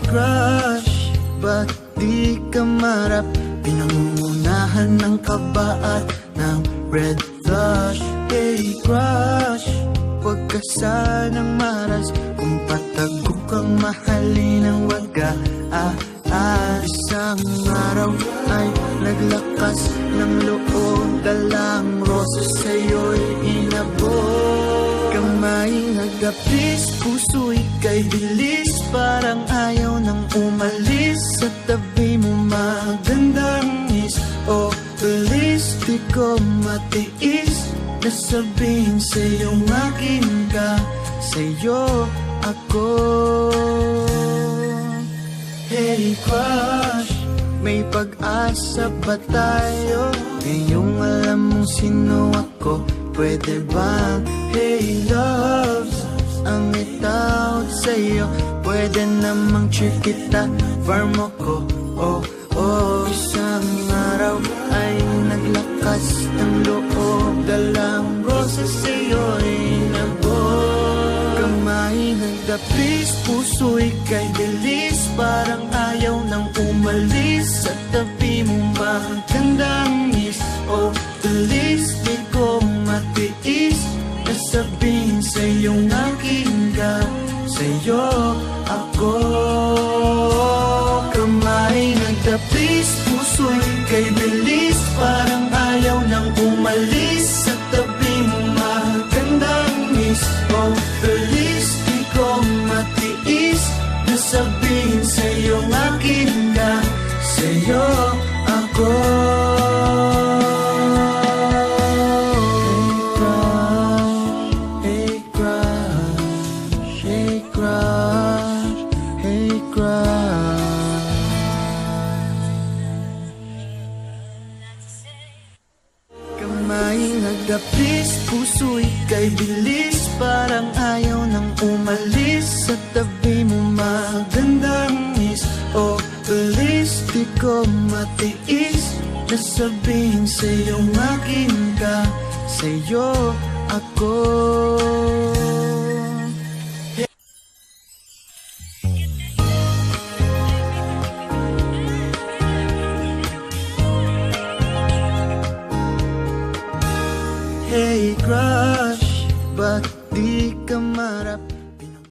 crush, ba't di ka marap? Pinangungunahan ng kaba at ng red flush. Hey crush, huwag ka sanang maras. Kung patago kang mahalin ng waga, isang araw ay naglakas ng loob, dalang rosas sa'yo'y inabot. Kamay nagapis, puso'y kay bilis, parang ayaw nang umalis. Sa tabi mo magandang is, oh please, di ko matiis na sabihin sa'yong akin ka, sa'yo ako. Hey crush, may pag-asa ba tayo? Ngayong alam mong sino ako, pwede bang? Hey loves, ang itawag sa'yo, pwede namang cheer kita, farm ako. Oh, oh, isang araw ay naglakas ng loob, dalang rosas sa'yo'y nabot. Kamay nagdapis, puso'y kay bilis, parang ayaw nang umalis. Sa tabi mo magandang is, oh please, di ko matiis na sabihin sa'yong akin ka, sa'yo ako. Kamay nagdapis, puso'y kay bilis, parang ayaw nang umalis. Sa tabi mo magandang is, oh please, di ko matiis na sabihin sa'yong akin ka, sa'yo ako. Hey crush, hey crush, hey crush. Kamay nagdapis, puso'y kay bilis, parang ayaw nang umalis. Sa tabi mo magandang is, oh please, di ko matiis na sabihin sa'yong akin ka, sa'yo ako. Hey crush, ba't di ka marap?